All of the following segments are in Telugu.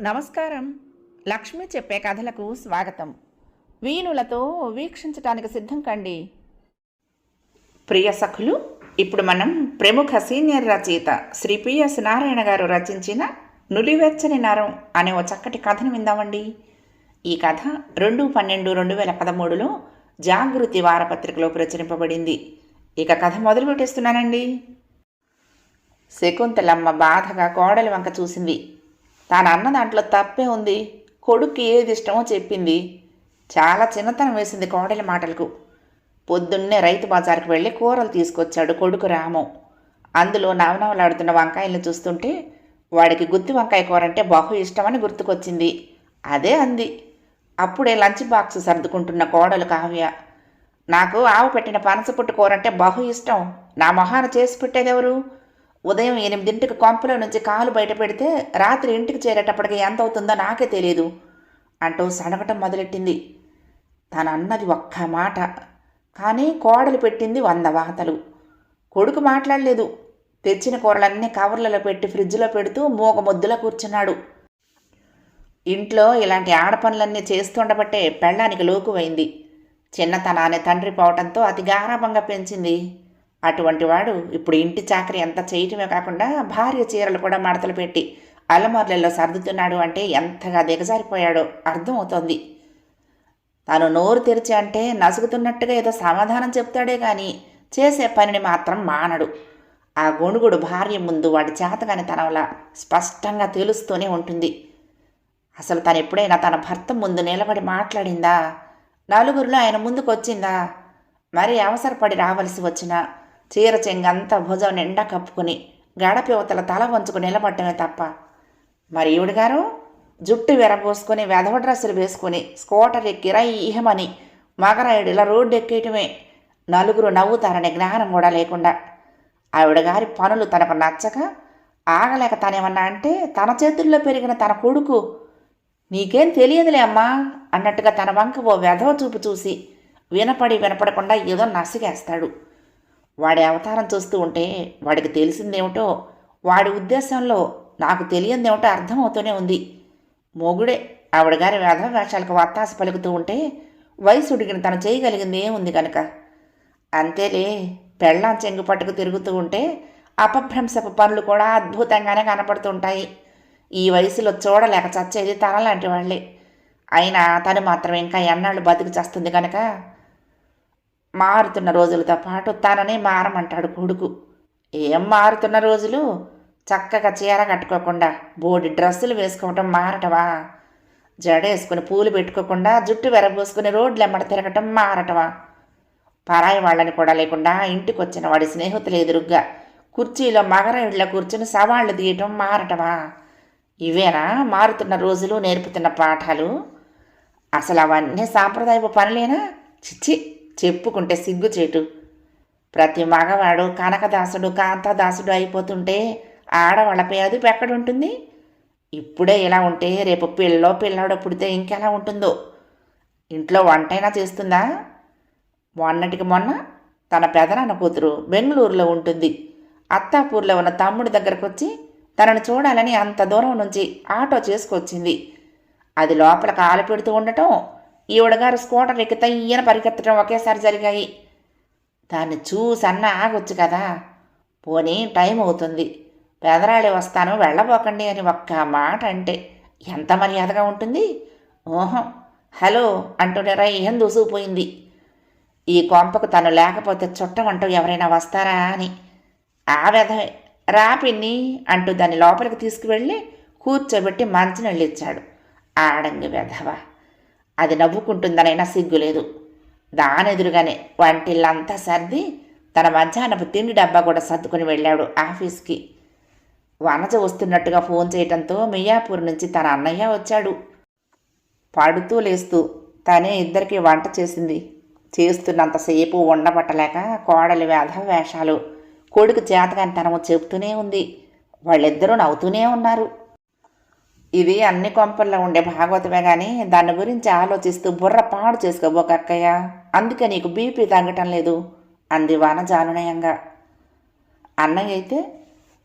నమస్కారం. లక్ష్మి చెప్పే కథలకు స్వాగతం. వీణులతో వీక్షించటానికి సిద్ధం కండి. ప్రియ సఖులు, ఇప్పుడు మనం ప్రముఖ సీనియర్ రచయిత శ్రీ పిఎస్ నారాయణ గారు రచించిన నులివెచ్చని నరం అనే ఓ చక్కటి కథను విందామండి. ఈ కథ 2/12/2013లో జాగృతి వారపత్రికలో ప్రచురింపబడింది. ఇక కథ మొదలు పెట్టేస్తున్నానండి. శకుంతలమ్మ బాధగా కోడలి వంక చూసింది. తాను అన్న దాంట్లో తప్పే ఉంది. కొడుక్కి ఏది ఇష్టమో చెప్పింది. చాలా చిన్నతనం వేసింది కోడలి మాటలకు. పొద్దున్నే రైతు బజార్కి వెళ్ళి కూరలు తీసుకొచ్చాడు కొడుకు రాము. అందులో నవనవలాడుతున్న వంకాయలను చూస్తుంటే వాడికి గుత్తి వంకాయ కూర అంటే బహు ఇష్టమని గుర్తుకొచ్చింది. అదే అంది. అప్పుడే లంచ్ బాక్స్ సర్దుకుంటున్న కోడలు కావ్య, నాకు ఆవు పెట్టిన పనసపుట్టు కూర అంటే బహు ఇష్టం. నా మొహాన చేసి పెట్టేదెవరు? ఉదయం 8 కొంపలో నుంచి కాలు బయట పెడితే రాత్రి ఇంటికి చేరేటప్పటికి ఎంత అవుతుందో నాకే తెలియదు అంటూ సడగటం మొదలెట్టింది. తను అన్నది ఒక్క మాట, కానీ కోడలు పెట్టింది 100 వాతలు. కొడుకు మాట్లాడలేదు. తెచ్చిన కూరలన్నీ కవర్లలో పెట్టి ఫ్రిడ్జ్లో పెడుతూ మూగ ముద్దులా కూర్చున్నాడు. ఇంట్లో ఇలాంటి ఆడపనులన్నీ చేస్తుండబట్టే పెళ్ళానికి లోకువైంది. చిన్నతనాన్ని తండ్రి పోవటంతో అతి గారాభంగా పెంచింది. అటువంటి వాడు ఇప్పుడు ఇంటి చాకరీ ఎంత చేయటమే కాకుండా భార్య చీరలు కూడా మడతలు పెట్టి అలమార్లలో సర్దుతున్నాడు అంటే ఎంతగా దిగజారిపోయాడో అర్థమవుతోంది. తాను నోరు తెరిచి అంటే నసుగుతున్నట్టుగా ఏదో సమాధానం చెప్తాడే కానీ చేసే పనిని మాత్రం మానడు. ఆ గొణుగుడు భార్య ముందు వాడి చేతగాని తనవలా స్పష్టంగా తెలుస్తూనే ఉంటుంది. అసలు తను ఎప్పుడైనా తన భర్త ముందు నిలబడి మాట్లాడిందా? నలుగురిలో ఆయన ముందుకు వచ్చిందా? మరి అవసరపడి రావలసి వచ్చినా చీర చెంగంతా భుజం నిండా కప్పుకుని గడపవతల తల వంచుకుని నిలబడటమే తప్ప. మరి ఈవిడగారు జుట్టు విరబోసుకొని వెధవ డ్రెస్సులు వేసుకుని స్కూటర్ ఎక్కి రైహమని మగరాయుడిలా రోడ్డు ఎక్కేయటమే. నలుగురు నవ్వుతారనే జ్ఞానం కూడా లేకుండా ఆవిడగారి పనులు తనకు నచ్చక ఆగలేక తనేమన్నా అంటే తన చేతుల్లో పెరిగిన తన కొడుకు నీకేం తెలియదులే అమ్మా అన్నట్టుగా తన వంక ఓ వెధవ చూపు చూసి వినపడకుండా ఏదో నసిగేస్తాడు. వాడి అవతారం చూస్తూ ఉంటే వాడికి తెలిసిందేమిటో, వాడి ఉద్దేశంలో నాకు తెలియదేమిటో అర్థమవుతూనే ఉంది. మొగుడే ఆవిడగారి వేధ వేషాలకు వత్తాస పలుకుతూ ఉంటే వయసుడిగిన తను చేయగలిగింది ఏముంది కనుక. అంతేలే, పెళ్ళాం చెంగు పట్టుకు తిరుగుతూ ఉంటే అపభ్రంశపు పనులు కూడా అద్భుతంగానే కనపడుతుంటాయి. ఈ వయసులో చూడలేక చచ్చేది తనలాంటి వాళ్లే. అయినా తను మాత్రం ఇంకా ఎన్నాళ్ళు బతికి చేస్తుంది కనుక మారుతున్న రోజులతో పాటు తనని మారమంటాడు కొడుకు. ఏం మారుతున్న రోజులు? చక్కగా చీర కట్టుకోకుండా బోడి డ్రెస్సులు వేసుకోవటం మారటవా? జడేసుకుని పూలు పెట్టుకోకుండా జుట్టు వెరబోసుకుని రోడ్లెమ్మడ తిరగటం మారటవా? పరాయి వాళ్ళని కూడా లేకుండా ఇంటికి వచ్చిన వాడి స్నేహితులు ఎదురుగ్గా కుర్చీలో మగరాయిళ్ళ కూర్చుని సవాళ్లు తీయటం మారటవా? ఇవేనా మారుతున్న రోజులు నేర్పుతున్న పాఠాలు? అసలు అవన్నీ సాంప్రదాయపు పనులేనా? చిచ్చి, చెప్పుకుంటే సిగ్గుచేటు. ప్రతి మగవాడు కనకదాసుడు కాంతాదాసుడు అయిపోతుంటే ఆడవాళ్ళపై అదుపు ఎక్కడుంటుంది? ఇప్పుడే ఇలా ఉంటే రేపు పిల్లాడో పుడితే ఇంకెలా ఉంటుందో. ఇంట్లో వంటైనా చేస్తుందా? మొన్నటికి మొన్న తన పెదనాన్న కూతురు బెంగళూరులో ఉంటుంది. అత్తాపూర్లో ఉన్న తమ్ముడి దగ్గరకు వచ్చి తనను చూడాలని అంత దూరం నుంచి ఆటో చేసుకొచ్చింది. అది లోపల కాలు పెడుతూ ఉండటం, ఈవిడగారు స్కూటర్ ఎక్కి తయ్యన పరిగెత్తడం ఒకేసారి జరిగాయి. దాన్ని చూసన్నా ఆగొచ్చు కదా. పోనీ టైం అవుతుంది, పెదరాళి వస్తాను వెళ్ళబోకండి అని ఒక్క మాట అంటే ఎంత మర్యాదగా ఉంటుంది? ఓహో, హలో అంటూనే రయ్యం దూసుకుపోయింది. ఈ కొంపకు తను లేకపోతే చుట్టమంటూ ఎవరైనా వస్తారా అని. ఆ వెధవే రా పిన్ని అంటూ దాన్ని లోపలికి తీసుకువెళ్ళి కూర్చోబెట్టి మంచినీళ్ళు ఇచ్చాడు. ఆడంగి వెధవ. అది నవ్వుకుంటుందనైనా సిగ్గులేదు. దానెదురుగానే వంటిల్లంతా సర్ది తన మధ్యాహ్నపు తిండి డబ్బా కూడా సర్దుకుని వెళ్ళాడు ఆఫీస్కి. వనజ వస్తున్నట్టుగా ఫోన్ చేయటంతో మియాపూర్ నుంచి తన అన్నయ్య వచ్చాడు. పడుతూ లేస్తూ తనే ఇద్దరికి వంట చేసింది. చేస్తున్నంతసేపు ఉండబట్టలేక కోడలి వేధ వేషాలు, కొడుకు చేతగాని తనము చెబుతూనే ఉంది. వాళ్ళిద్దరూ నవ్వుతూనే ఉన్నారు. ఇది అన్ని కొంపల్లో ఉండే భాగవతమే కానీ దాని గురించి ఆలోచిస్తూ బుర్ర పాడు చేసుకోబోకక్కయ్య, అందుకే నీకు బీపీ తగ్గటం లేదు అంది వనజ అనునయంగా. అన్నయ్య అయితే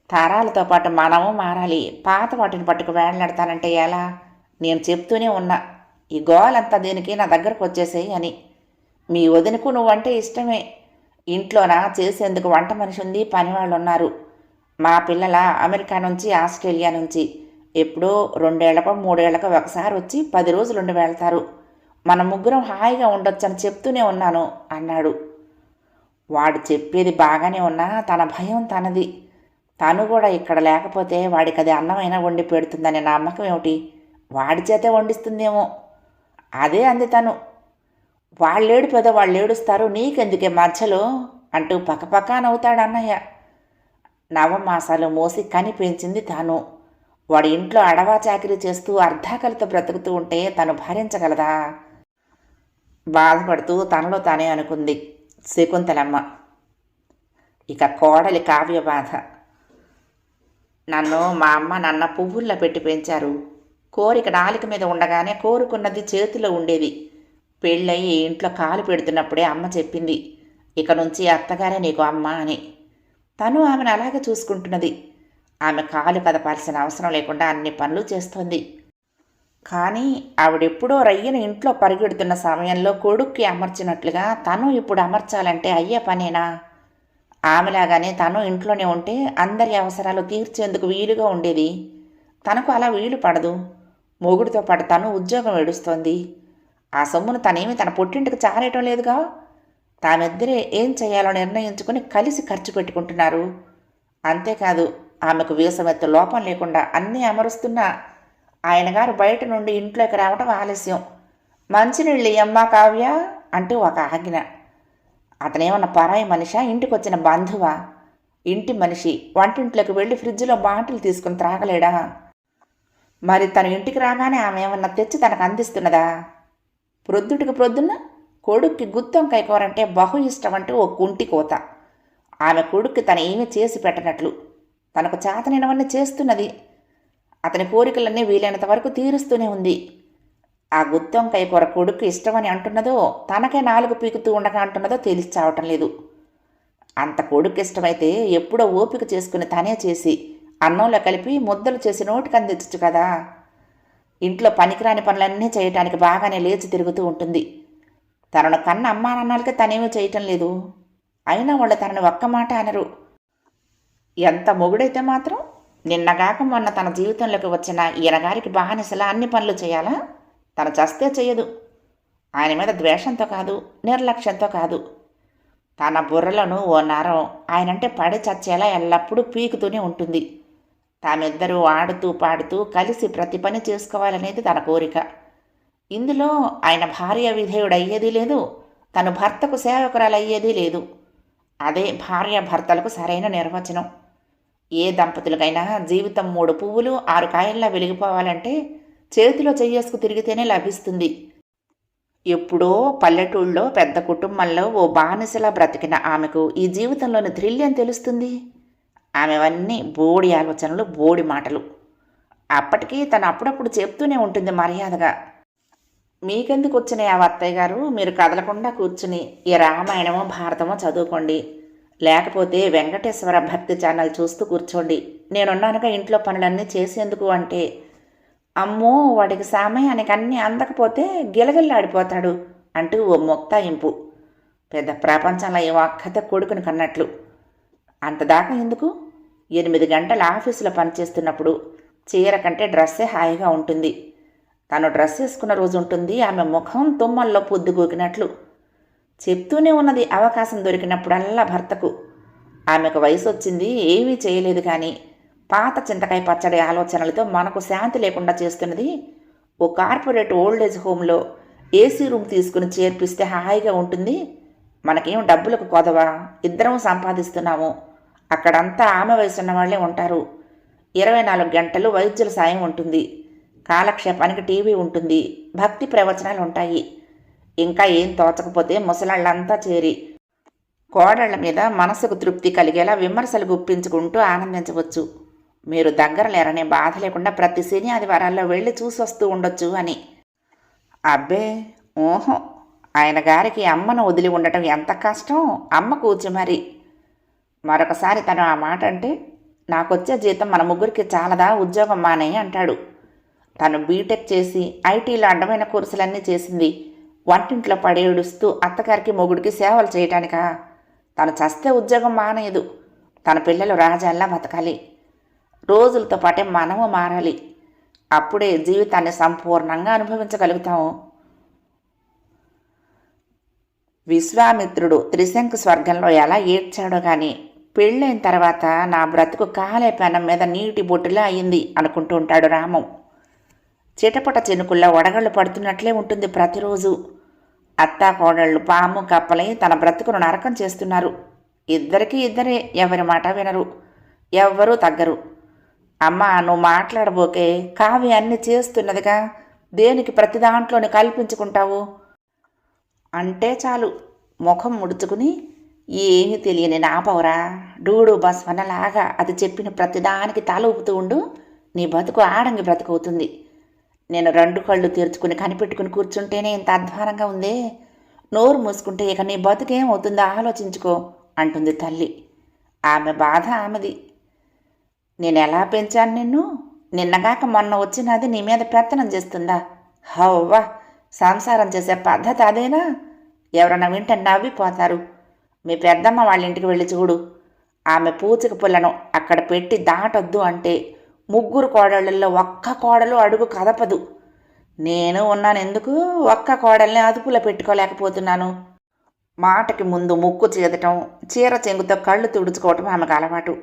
తరాలతో పాటు మనము మారాలి. పాత వాటిని పట్టుకు వేళ్లాడతానంటే ఎలా? నేను చెప్తూనే ఉన్నా, ఈ గోలంతా దీనికి నా దగ్గరకు వచ్చేసేయి అని. మీ వదినకు నువ్వంటే ఇష్టమే. ఇంట్లోనా చేసేందుకు వంట మనిషి ఉంది, పనివాళ్ళు ఉన్నారు. మా పిల్లల అమెరికా నుంచి, ఆస్ట్రేలియా నుంచి ఎప్పుడో 2 ఏళ్లకో 3 ఏళ్లకో ఒకసారి వచ్చి 10 రోజులుండి వెళ్తారు. మన ముగ్గురం హాయిగా ఉండొచ్చని చెప్తూనే ఉన్నాను అన్నాడు. వాడు చెప్పేది బాగానే ఉన్నా తన భయం తనది. తను కూడా ఇక్కడ లేకపోతే వాడికి అది అన్నమైనా వండి పెడుతుందనే నమ్మకం ఏమిటి? వాడి చేతే వండిస్తుందేమో. అదే అంది తను. వాళ్ళేడు పెదో వాళ్ళు ఏడుస్తారు, నీకెందుకే మధ్యలో అంటూ పక్కపక్క నవ్వుతాడు అన్నయ్య. నవమాసాలు మోసి కని పెంచింది తాను. వాడి ఇంట్లో అడవా చాకిరీ చేస్తూ అర్ధాకలితో బ్రతుకుతూ ఉంటే తను భరించగలదా? బాధపడుతూ తనలో తానే అనుకుంది శకుంతలమ్మ. ఇక కోడలి కావ్య బాధ. నన్ను మా అమ్మ నాన్న పువ్వుల్లో పెట్టి పెంచారు. కోరిక నాలుక మీద ఉండగానే కోరుకున్నది చేతిలో ఉండేది. పెళ్ళయి ఇంట్లో కాలు పెడుతున్నప్పుడే అమ్మ చెప్పింది, ఇక నుంచి అత్తగారే నీకు అమ్మ అని. తను ఆమెను అలాగే చూసుకుంటున్నది. ఆమె కాలు కదపాల్సిన అవసరం లేకుండా అన్ని పనులు చేస్తోంది. కానీ ఆవిడెప్పుడో రయ్యను ఇంట్లో పరిగెడుతున్న సమయంలో కొడుక్కి అమర్చినట్లుగా తను ఇప్పుడు అమర్చాలంటే అయ్యే పనేనా? ఆమెలాగానే తను ఇంట్లోనే ఉంటే అందరి అవసరాలు తీర్చేందుకు వీలుగా ఉండేది. తనకు అలా వీలు పడదు. మొగుడితో పాటు తను ఉద్యోగం ఏడుస్తోంది. ఆ సొమ్మును తనేమి తన పుట్టింటికి చారేయటం లేదుగా. తామిద్దరే ఏం చేయాలో నిర్ణయించుకుని కలిసి ఖర్చు పెట్టుకుంటున్నారు. అంతేకాదు, ఆమెకు వీసమెత్తు లోపం లేకుండా అన్నీ అమరుస్తున్నా ఆయనగారు బయట నుండి ఇంట్లోకి రావటం ఆలస్యం. మంచినీళ్ళు అమ్మా కావ్య అంటూ ఒక ఆజ్ఞ. అతనేమన్నా పరాయి మనిషా, ఇంటికొచ్చిన బంధువా? ఇంటి మనిషి వంటింట్లోకి వెళ్ళి ఫ్రిడ్జ్లో బాటిల్ తీసుకుని త్రాగలేడా? మరి తను ఇంటికి రాగానే ఆమె ఏమన్నా తెచ్చి తనకు అందిస్తున్నదా? ప్రొద్దుటికి ప్రొద్దున్న కొడుక్కి గుత్తొంకాయ కూర అంటే బహు ఇష్టం అంటూ ఓ కుంటి కోత. ఆమె కొడుక్కి తను ఏమీ చేసి పెట్టనట్లు తనకు చేతనైనవన్నీ చేస్తున్నది. అతని కోరికలన్నీ వీలైనంత వరకు తీరుస్తూనే ఉంది. ఆ గుత్తొంకాయ కూర కొడుకు ఇష్టమని అంటున్నదో, తనకే 4 పీకుతూ ఉండగా అంటున్నదో తెలిసి చావటం లేదు. అంత కొడుకు ఇష్టమైతే ఎప్పుడో ఓపిక చేసుకుని తనే చేసి అన్నంలో కలిపి ముద్దలు చేసి నోటికి అందించచ్చు కదా. ఇంట్లో పనికిరాని పనులన్నీ చేయటానికి బాగానే లేచి తిరుగుతూ ఉంటుంది. తనను కన్న అమ్మా నాన్నలకి తనేమీ చేయటం లేదు. అయినా వాళ్ళు తనని ఒక్క మాట అనరు. ఎంత మొగుడైతే మాత్రం నిన్నగాక మొన్న తన జీవితంలోకి వచ్చిన ఈయనగారికి బానిసలా అన్ని పనులు చేయాలా? తను చస్తే చేయదు. ఆయన మీద ద్వేషంతో కాదు, నిర్లక్ష్యంతో కాదు. తన బుర్రలోనూ ఓ నరం ఆయనంటే పడి చచ్చేలా ఎల్లప్పుడూ పీకుతూనే ఉంటుంది. తామిద్దరూ ఆడుతూ పాడుతూ కలిసి ప్రతి పని చేసుకోవాలనేది తన కోరిక. ఇందులో ఆయన భార్య విధేయుడయ్యేది లేదు, తను భర్తకు సేవకురాలయ్యేది లేదు. అదే భార్యాభర్తలకు సరైన నిర్వచనం. ఏ దంపతులకైనా జీవితం 3 పువ్వులు 6 కాయల్లా వెలిగిపోవాలంటే చేతిలో చెయ్యేసుకు తిరిగితేనే లభిస్తుంది. ఎప్పుడో పల్లెటూళ్ళలో పెద్ద కుటుంబంలో ఓ బానిసలా బ్రతికిన ఆమెకు ఈ జీవితంలోని థ్రిల్ తెలుస్తుంది. ఆమెవన్నీ బోడి ఆలోచనలు, బోడి మాటలు. అప్పటికీ తను అప్పుడప్పుడు చెప్తూనే ఉంటుంది మర్యాదగా, మీకెందుకు వచ్చినాయి ఆ అత్తయ్య గారు, మీరు కదలకుండా కూర్చుని ఈ రామాయణమో భారతమో చదువుకోండి, లేకపోతే వెంకటేశ్వర భక్తి ఛానల్ చూస్తూ కూర్చోండి, నేనున్నానుగా ఇంట్లో పనులన్నీ చేసేందుకు అంటే, అమ్మో వాడికి సమయానికి అన్నీ అందకపోతే గిలగిల్లాడిపోతాడు అంటూ ఓ మొక్తాయింపు. పెద్ద ప్రపంచంలో ఏ ఒక్కతే కొడుకుని కన్నట్లు. అంతదాకా ఎందుకు? 8 గంటల ఆఫీసులో పనిచేస్తున్నప్పుడు చీర కంటే డ్రెస్సే హాయిగా ఉంటుంది. తను డ్రెస్ వేసుకున్న రోజు ఉంటుంది ఆమె ముఖం తుమ్మల్లో పొద్దుగూకినట్లు. చెప్తూనే ఉన్నది అవకాశం దొరికినప్పుడల్లా భర్తకు. ఆమెకు వయసు వచ్చింది, ఏమీ చేయలేదు. కానీ పాత చింతకాయ పచ్చడి ఆలోచనలతో మనకు శాంతి లేకుండా చేస్తున్నది. ఓ కార్పొరేట్ ఓల్డేజ్ హోమ్లో ఏసీ రూమ్ తీసుకుని చేర్పిస్తే హాయిగా ఉంటుంది. మనకేం డబ్బులకు కొదవా, ఇద్దరం సంపాదిస్తున్నాము. అక్కడంతా ఆమె వయసు ఉన్న వాళ్ళే ఉంటారు. 24 గంటలు వైద్యుల సాయం ఉంటుంది. కాలక్షేపానికి టీవీ ఉంటుంది, భక్తి ప్రవచనాలు ఉంటాయి. ఇంకా ఏం తోచకపోతే ముసలాళ్ళంతా చేరి కోడళ్ల మీద మనసుకు తృప్తి కలిగేలా విమర్శలు గుప్పించుకుంటూ ఆనందించవచ్చు. మీరు దగ్గర లేరనే బాధ లేకుండా ప్రతి శని ఆదివారాల్లో వెళ్ళి చూసి వస్తూ ఉండొచ్చు అని. అబ్బే ఊహో, ఆయన గారికి అమ్మను వదిలి ఉండటం ఎంత కష్టం. అమ్మ కూర్చు మరి. మరొకసారి తను ఆ మాట అంటే నాకొచ్చే జీతం మన ముగ్గురికి చాలదా, ఉద్యోగం మానేయి అంటాడు. తను బీటెక్ చేసి ఐటీలో అడ్డమైన కోర్సులన్నీ చేసింది వంటింట్లో పడి ఏడుస్తూ అత్తగారికి మొగుడికి సేవలు చేయటానికా? తను చస్తే ఉద్యోగం మానేయదు. తన పిల్లలు రాజాల్లా బతకాలి. రోజులతో పాటే మనము మారాలి. అప్పుడే జీవితాన్ని సంపూర్ణంగా అనుభవించగలుగుతాము. విశ్వామిత్రుడు త్రిశంకు స్వర్గంలో ఎలా ఏడ్చాడో గాని పెళ్ళైన తర్వాత నా బ్రతుకు కాలే పెనం మీద నీటి బొట్టులా అయింది అనుకుంటూ ఉంటాడు రామం. చిటపట చినుకుల్లో వడగళ్ళు పడుతున్నట్లే ఉంటుంది ప్రతిరోజు. అత్తా కోడళ్ళు పాము కప్పలై తన బ్రతుకును నరకం చేస్తున్నారు. ఇద్దరికీ ఇద్దరే, ఎవరి మాట వినరు, ఎవ్వరూ తగ్గరు. అమ్మా, నువ్వు మాట్లాడబోకే, కావ్య అన్ని చేస్తున్నదిగా, దేనికి ప్రతి దాంట్లోని కల్పించుకుంటావు అంటే చాలు ముఖం ముడుచుకుని, ఏమీ తెలియని నాపవరా, డూడు బస్వనలాగా అది చెప్పిన ప్రతిదానికి తల ఊపుతూ ఉండు, నీ బతుకు ఆడంగి బ్రతుకవుతుంది. నేను 2 కళ్ళు తెరుచుకుని కనిపెట్టుకుని కూర్చుంటేనే ఇంత అధ్వానంగా ఉందే, నోరు మూసుకుంటే ఇక నీ బతుకేమవుతుందో ఆలోచించుకో అంటుంది తల్లి. ఆమె బాధ ఆమెది. నేను ఎలా పెంచాను నిన్ను? నిన్నగాక మొన్న వచ్చినది నీ మీద పెత్తనం చేస్తుందా? హవ్వా, సంసారం చేసే పద్ధతి అదేనా? ఎవరన్నా వింటే నవ్విపోతారు. మీ పెద్దమ్మ వాళ్ళ ఇంటికి వెళ్ళి చూడు. ఆమె పూచిక పుల్లను అక్కడ పెట్టి దాటొద్దు అంటే 3 కోడళ్ళల్లో ఒక్క కోడలు అడుగు కదపదు. నేను ఉన్నాను ఎందుకు ఒక్క కోడల్ని అదుపులో పెట్టుకోలేకపోతున్నాను. మాటకి ముందు ముక్కు చీదటం, చీర చెంగుతో కళ్ళు తుడుచుకోవటం ఆమెకు అలవాటు.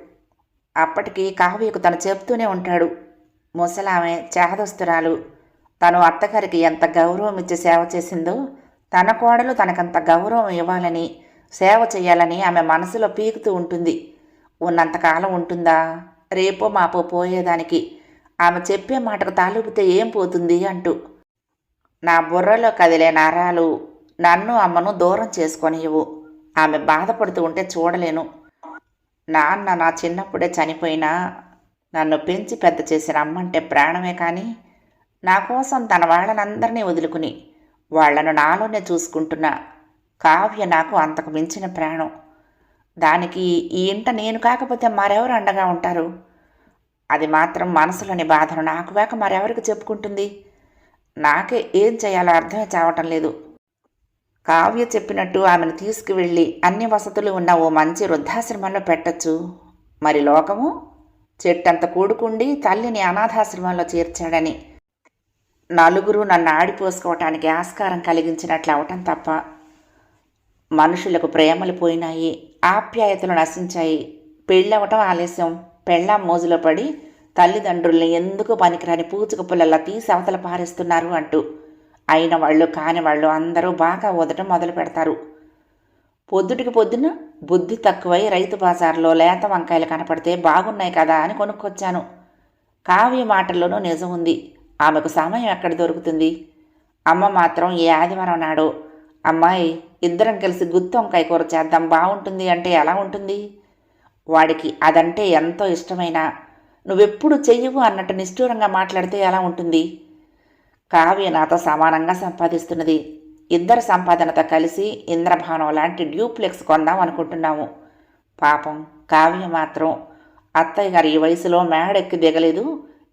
అప్పటికి కావ్యకు తను చెప్తూనే ఉంటాడు. ముసలామె చేదస్తురాలు. తను అత్తగారికి ఎంత గౌరవం ఇచ్చి సేవ చేసిందో తన కోడలు తనకంత గౌరవం ఇవ్వాలని, సేవ చేయాలని ఆమె మనసులో పీకుతూ ఉంటుంది. ఉన్నంతకాలం ఉంటుందా? రేపో మాపో పోయేదానికి. ఆమె చెప్పే మాటకు తాలూపితే ఏం పోతుంది అంటూ. నా బుర్రలో కదిలే నరాలు నన్ను అమ్మను దూరం చేసుకొనివ్వు. ఆమె బాధపడుతూ ఉంటే చూడలేను. నాన్న నా చిన్నప్పుడే చనిపోయినా నన్ను పెంచి పెద్ద చేసిన అమ్మంటే ప్రాణమే. కానీ నా కోసం తన వాళ్ళనందరినీ వదులుకుని వాళ్లను నాలోనే చూసుకుంటున్నా కావ్య నాకు అంతకు మించిన ప్రాణం. దానికి ఈ ఇంట నేను కాకపోతే మరెవరు అండగా ఉంటారు? అది మాత్రం మనసులోని బాధను నాకు వేక మరెవరికి చెప్పుకుంటుంది? నాకే ఏం చేయాలో అర్థమే చావటం లేదు. కావ్య చెప్పినట్టు ఆమెను తీసుకువెళ్ళి అన్ని వసతులు ఉన్న ఓ మంచి వృద్ధాశ్రమంలో పెట్టచ్చు. మరి లోకము చెట్టంత కూడుకుండి తల్లిని అనాథాశ్రమంలో చేర్చాడని నలుగురు నన్ను ఆడిపోసుకోవటానికి ఆస్కారం కలిగించినట్లు అవటం తప్ప. మనుషులకు ప్రేమలు పోయినాయి, ఆప్యాయతలు నశించాయి. పెళ్ళవటం ఆలస్యం. పెళ్ళాం మోజులో పడి తల్లిదండ్రుల్ని ఎందుకు పనికిరాని పూచుక పుల్లలా తీసి అవతల పారేస్తున్నారు అంటూ అయిన వాళ్ళు కాని వాళ్ళు అందరూ బాగా ఊదటం మొదలు పెడతారు. పొద్దుటికి పొద్దున బుద్ధి తక్కువై రైతు బజార్లో లేత వంకాయలు కనపడితే బాగున్నాయి కదా అని కొనుక్కొచ్చాను. కావ్య మాటల్లోనూ నిజం ఉంది. ఆమెకు సమయం ఎక్కడ దొరుకుతుంది? అమ్మ మాత్రం ఏ ఆదివారం నాడో, అమ్మాయి ఇద్దరం కలిసి గుత్తి వంకాయ కూర చేద్దాం బాగుంటుంది అంటే ఎలా ఉంటుంది? వాడికి అదంటే ఎంతో ఇష్టమైనా నువ్వెప్పుడు చెయ్యవు అన్నట్టు నిష్ఠూరంగా మాట్లాడితే ఎలా ఉంటుంది? కావ్య నాతో సమానంగా సంపాదిస్తున్నది. ఇద్దరు సంపాదనతో కలిసి ఇంద్రభవనం లాంటి డ్యూప్లెక్స్ కొందాం అనుకుంటున్నాము. పాపం కావ్య మాత్రం అత్తయ్య గారు ఈ వయసులో మేడెక్కి దిగలేదు,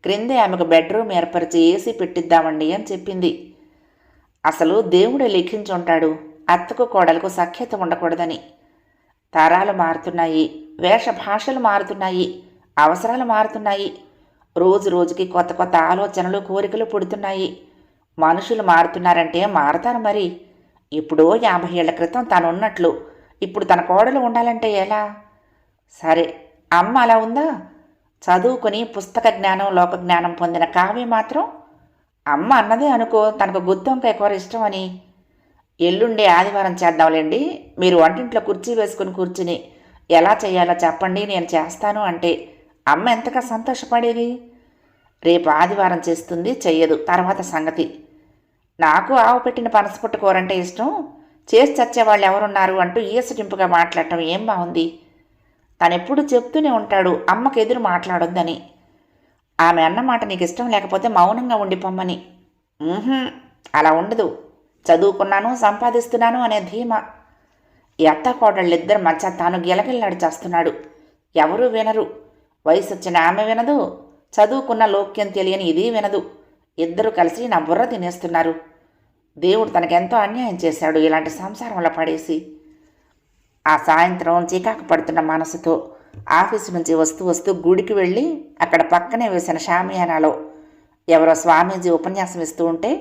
క్రిందే ఆమెకు బెడ్రూమ్ ఏర్పరిచి ఏసీ పెట్టిద్దామండి అని చెప్పింది. అసలు దేవుడే లిఖించుంటాడు అత్తకు కోడలకు సఖ్యత ఉండకూడదని. తరాలు మారుతున్నాయి, వేష భాషలు మారుతున్నాయి, అవసరాలు మారుతున్నాయి. రోజు రోజుకి కొత్త కొత్త ఆలోచనలు కోరికలు పుడుతున్నాయి. మనుషులు మారుతున్నారంటే మారతారు మరి. ఇప్పుడు 50 ఏళ్ల క్రితం తనున్నట్లు ఇప్పుడు తన కోడలు ఉండాలంటే ఎలా? సరే, అమ్మ అలా ఉందా? చదువుకొని పుస్తక జ్ఞానం లోక జ్ఞానం పొందిన కావ్య మాత్రం అమ్మ అన్నదే అనుకో తనకు గుత్తొంకాయ కూర ఇష్టమని. ఎల్లుండే ఆదివారం చేద్దాంలేండి, మీరు వంటింట్లో కుర్చీ వేసుకుని కూర్చుని ఎలా చేయాలో చెప్పండి నేను చేస్తాను అంటే అమ్మ ఎంతగా సంతోషపడేది. రేపు ఆదివారం చేస్తుంది, చెయ్యదు, తర్వాత సంగతి. నాకు ఆవు పెట్టిన పనసపొట్టు కూరంటే ఇష్టం, చేసి చచ్చేవాళ్ళు ఎవరున్నారు అంటూ ఈసటింపుగా మాట్లాడటం ఏం బాగుంది. తనెప్పుడు చెప్తూనే ఉంటాడు అమ్మకు ఎదురు మాట్లాడొద్దని. ఆమె అన్నమాట నీకు ఇష్టం లేకపోతే మౌనంగా ఉండిపోమ్మని. అలా ఉండదు. చదువుకున్నాను, సంపాదిస్తున్నాను అనే ధీమా. ఈ అత్త కోడళ్ళిద్దరి మధ్య తాను గిలగిల్లాడి చేస్తున్నాడు. ఎవరూ వినరు. వయసొచ్చిన ఆమె వినదు, చదువుకున్న లోక్యం తెలియని ఇది వినదు. ఇద్దరూ కలిసి నా బుర్ర తినేస్తున్నారు. దేవుడు తనకెంతో అన్యాయం చేశాడు ఇలాంటి సంసారంలో పడేసి. ఆ సాయంత్రం చికాకు పడుతున్న మనసుతో ఆఫీసు నుంచి వస్తూ వస్తూ గుడికి వెళ్ళి అక్కడ పక్కనే వేసిన షామియానాలో ఎవరో స్వామీజీ ఉపన్యాసం ఇస్తూ ఉంటే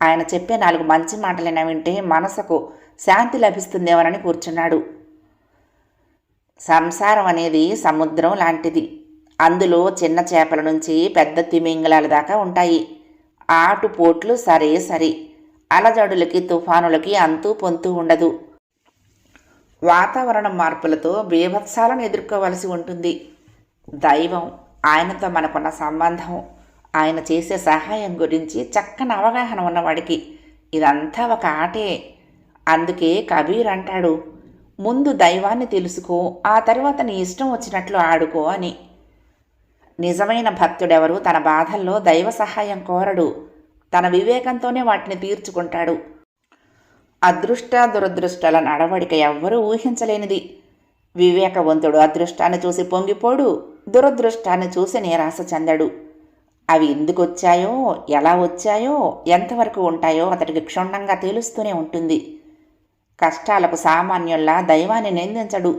ఆయన చెప్పే 4 మంచి మాటలైనా వింటే మనసుకు శాంతి లభిస్తుందేమోనని కూర్చున్నాడు. సంసారం అనేది సముద్రం లాంటిది. అందులో చిన్న చేపల నుంచి పెద్ద తిమింగలాల దాకా ఉంటాయి. ఆటుపోట్లు సరే సరి, అలజడులకి తుఫానులకి అంతూ పొంతూ ఉండదు. వాతావరణ మార్పులతో బీభత్సాలను ఎదుర్కోవలసి ఉంటుంది. దైవం, ఆయనతో మనకున్న సంబంధం, ఆయన చేసే సహాయం గురించి చక్కని అవగాహన ఉన్నవాడికి ఇదంతా ఒక ఆటే. అందుకే కబీర్ అంటాడు, ముందు దైవాన్ని తెలుసుకో, ఆ తర్వాత నీ ఇష్టం వచ్చినట్లు ఆడుకో అని. నిజమైన భక్తుడెవరు తన బాధల్లో దైవ సహాయం కోరడు, తన వివేకంతోనే వాటిని తీర్చుకుంటాడు. అదృష్ట దురదృష్టాల నడవడిక ఎవ్వరూ ఊహించలేనిది. వివేకవంతుడు అదృష్టాన్ని చూసి పొంగిపోడు, దురదృష్టాన్ని చూసి నిరాశ చెందడు. అవి ఎందుకు వచ్చాయో, ఎలా వచ్చాయో, ఎంతవరకు ఉంటాయో అతడికి క్షుణ్ణంగా తెలుస్తూనే ఉంటుంది. కష్టాలకు సామాన్యుల్లా దైవాన్ని నిందించడు,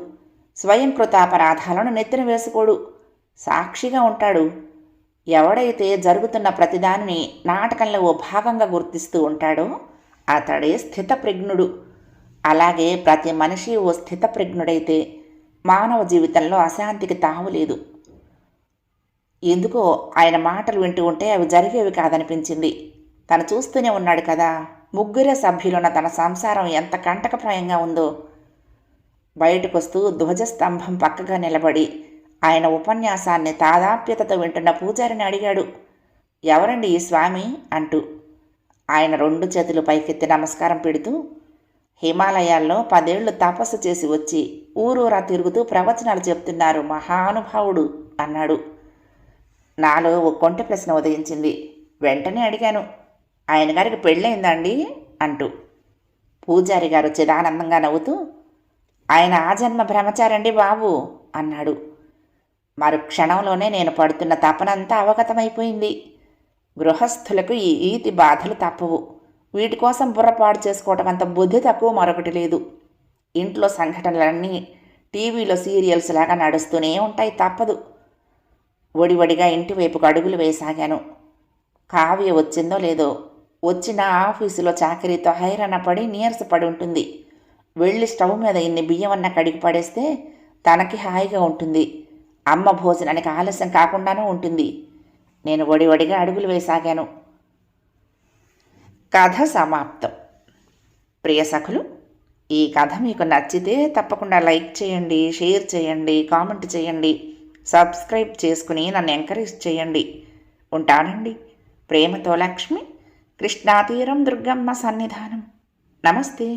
స్వయంకృతాపరాధాలను నెత్తిన వేసుకోడు, సాక్షిగా ఉంటాడు. ఎవడైతే జరుగుతున్న ప్రతిదానిని నాటకంలో ఓ భాగంగా గుర్తిస్తూ ఉంటాడో అతడే స్థితప్రజ్ఞుడు. అలాగే ప్రతి మనిషి ఓ స్థితప్రజ్ఞుడైతే మానవ జీవితంలో అశాంతికి తావులేదు. ఎందుకో ఆయన మాటలు వింటూ ఉంటే అవి జరిగేవి కాదనిపించింది. తను చూస్తూనే ఉన్నాడు కదా, 3 సభ్యులున్న తన సంసారం ఎంత కంటకప్రాయంగా ఉందో. బయటకొస్తూ ధ్వజస్తంభం పక్కగా నిలబడి ఆయన ఉపన్యాసాన్ని తాదాప్యతతో వింటున్న పూజారిని అడిగాడు, ఎవరండి ఈ స్వామి అంటూ. ఆయన 2 చేతులు పైకెత్తి నమస్కారం పెడుతూ, హిమాలయాల్లో 10 ఏళ్లు తపస్సు చేసి వచ్చి ఊరూరా తిరుగుతూ ప్రవచనాలు చెప్తున్నారు మహానుభావుడు అన్నాడు. నాలో ఓ కొంటె ప్రశ్న ఉదయించింది. వెంటనే అడిగాను, ఆయన గారికి పెళ్ళయిందండి అంటూ. పూజారి గారు చిదానందంగా నవ్వుతూ, ఆయన ఆజన్మ బ్రహ్మచారండి బాబు అన్నాడు. మరు క్షణంలోనే నేను పడుతున్న తపనంతా అవగతమైపోయింది. గృహస్థులకు ఈ ఈతి బాధలు తప్పవు. వీటి కోసం బుర్రపాడు చేసుకోవటం అంత బుద్ధి తక్కువ మరొకటి లేదు. ఇంట్లో సంఘటనలన్నీ టీవీలో సీరియల్స్ లాగా నడుస్తూనే ఉంటాయి, తప్పదు. ఒడివడిగా ఇంటివైపుకు అడుగులు వేసాగాను. కావ్య వచ్చిందో లేదో, వచ్చిన ఆఫీసులో చాకరీతో హైరాణ పడి నీరసపడి ఉంటుంది. వెళ్ళి స్టవ్ మీద ఇన్ని బియ్యమన్నా కడిగి పడేస్తే తనకి హాయిగా ఉంటుంది. అమ్మ భోజనానికి ఆలస్యం కాకుండానూ ఉంటుంది. నేను ఒడివడిగా అడుగులు వేసాగాను. కథ సమాప్తం. ప్రియ సఖులు, ఈ కథ మీకు నచ్చితే తప్పకుండా లైక్ చేయండి, షేర్ చేయండి, కామెంట్ చేయండి, సబ్స్క్రైబ్ చేసుకుని నన్ను ఎంకరేజ్ చేయండి. ఉంటానండి. ప్రేమతో లక్ష్మి, కృష్ణాతీరం దుర్గమ్మ సన్నిధానం. నమస్తే.